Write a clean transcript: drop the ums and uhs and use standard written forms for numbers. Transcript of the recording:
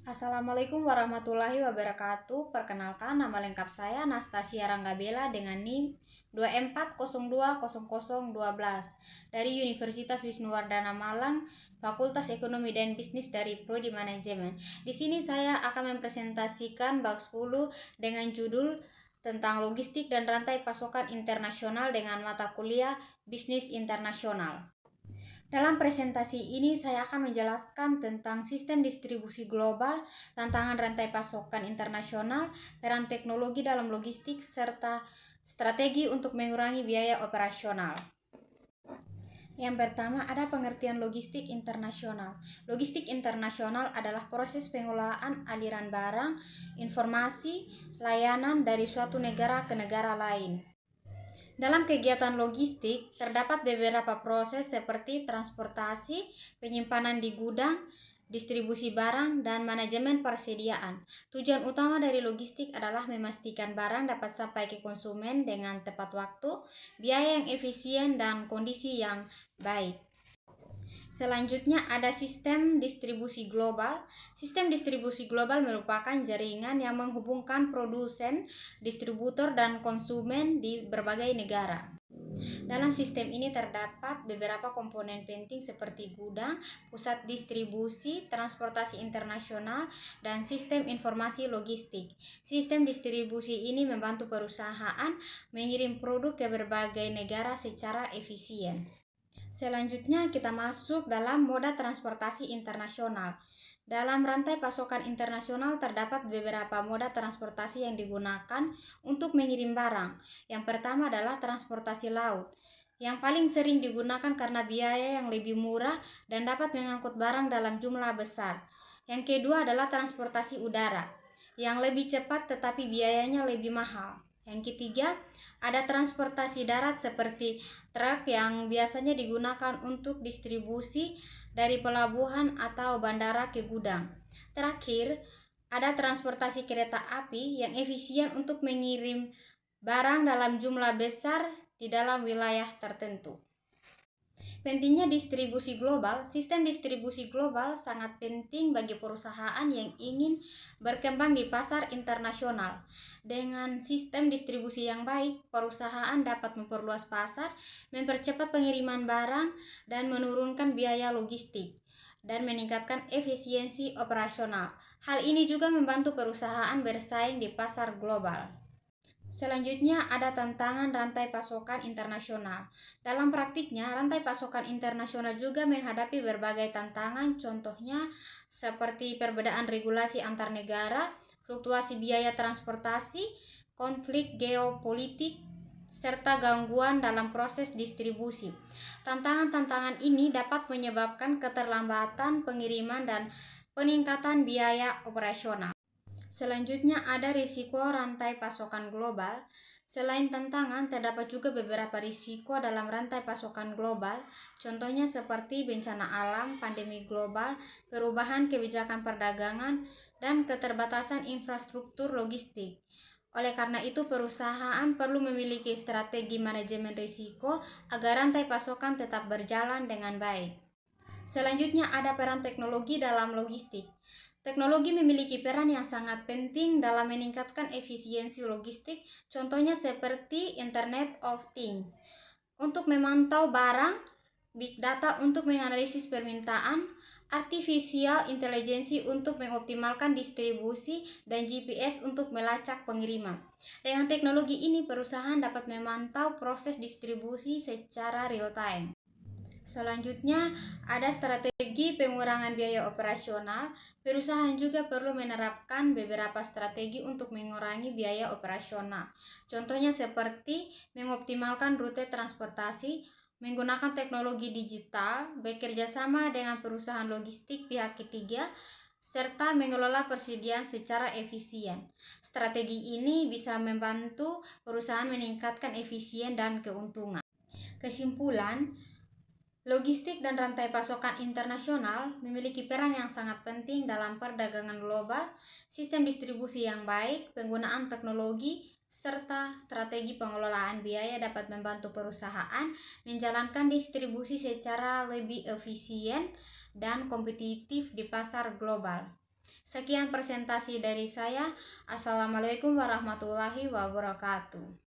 Assalamualaikum warahmatullahi wabarakatuh. Perkenalkan, nama lengkap saya Nastasia Ranggabella dengan NIM 24020012 dari Universitas Wisnuwardana Malang, Fakultas Ekonomi dan Bisnis dari Prodi Manajemen. Di sini saya akan mempresentasikan bab 10 dengan judul tentang logistik dan rantai pasokan internasional dengan mata kuliah Bisnis Internasional. Dalam presentasi ini saya akan menjelaskan tentang sistem distribusi global, tantangan rantai pasokan internasional, peran teknologi dalam logistik, serta strategi untuk mengurangi biaya operasional. Yang pertama, ada pengertian logistik internasional. Logistik internasional adalah proses pengolahan aliran barang, informasi, layanan dari suatu negara ke negara lain. Dalam kegiatan logistik, terdapat beberapa proses seperti transportasi, penyimpanan di gudang, distribusi barang, dan manajemen persediaan. Tujuan utama dari logistik adalah memastikan barang dapat sampai ke konsumen dengan tepat waktu, biaya yang efisien, dan kondisi yang baik. Selanjutnya ada sistem distribusi global. Sistem distribusi global merupakan jaringan yang menghubungkan produsen, distributor, dan konsumen di berbagai negara. Dalam sistem ini terdapat beberapa komponen penting seperti gudang, pusat distribusi, transportasi internasional, dan sistem informasi logistik. Sistem distribusi ini membantu perusahaan mengirim produk ke berbagai negara secara efisien. Selanjutnya kita masuk dalam moda transportasi internasional. Dalam rantai pasokan internasional terdapat beberapa moda transportasi yang digunakan untuk mengirim barang. Yang pertama adalah transportasi laut, yang paling sering digunakan karena biaya yang lebih murah dan dapat mengangkut barang dalam jumlah besar. Yang kedua adalah transportasi udara, yang lebih cepat tetapi biayanya lebih mahal. Yang ketiga, ada transportasi darat seperti truk yang biasanya digunakan untuk distribusi dari pelabuhan atau bandara ke gudang. Terakhir, ada transportasi kereta api yang efisien untuk mengirim barang dalam jumlah besar di dalam wilayah tertentu. Pentingnya distribusi global. Sistem distribusi global sangat penting bagi perusahaan yang ingin berkembang di pasar internasional. Dengan sistem distribusi yang baik, perusahaan dapat memperluas pasar, mempercepat pengiriman barang, dan menurunkan biaya logistik, dan meningkatkan efisiensi operasional. Hal ini juga membantu perusahaan bersaing di pasar global. Selanjutnya ada tantangan rantai pasokan internasional. Dalam praktiknya, rantai pasokan internasional juga menghadapi berbagai tantangan, contohnya seperti perbedaan regulasi antar negara, fluktuasi biaya transportasi, konflik geopolitik, serta gangguan dalam proses distribusi. Tantangan-tantangan ini dapat menyebabkan keterlambatan pengiriman dan peningkatan biaya operasional. Selanjutnya ada risiko rantai pasokan global. Selain tantangan, terdapat juga beberapa risiko dalam rantai pasokan global, contohnya seperti bencana alam, pandemi global, perubahan kebijakan perdagangan, dan keterbatasan infrastruktur logistik. Oleh karena itu, perusahaan perlu memiliki strategi manajemen risiko agar rantai pasokan tetap berjalan dengan baik. Selanjutnya ada peran teknologi dalam logistik. Teknologi memiliki peran yang sangat penting dalam meningkatkan efisiensi logistik, contohnya seperti Internet of Things, untuk memantau barang, big data untuk menganalisis permintaan, artificial intelligence untuk mengoptimalkan distribusi, dan GPS untuk melacak pengiriman. Dengan teknologi ini, perusahaan dapat memantau proses distribusi secara real time. Selanjutnya, ada strategi pengurangan biaya operasional. Perusahaan juga perlu menerapkan beberapa strategi untuk mengurangi biaya operasional. Contohnya seperti mengoptimalkan rute transportasi, menggunakan teknologi digital, bekerja sama dengan perusahaan logistik pihak ketiga, serta mengelola persediaan secara efisien. Strategi ini bisa membantu perusahaan meningkatkan efisien dan keuntungan. Kesimpulan, logistik dan rantai pasokan internasional memiliki peran yang sangat penting dalam perdagangan global. Sistem distribusi yang baik, penggunaan teknologi, serta strategi pengelolaan biaya dapat membantu perusahaan menjalankan distribusi secara lebih efisien dan kompetitif di pasar global. Sekian presentasi dari saya. Assalamualaikum warahmatullahi wabarakatuh.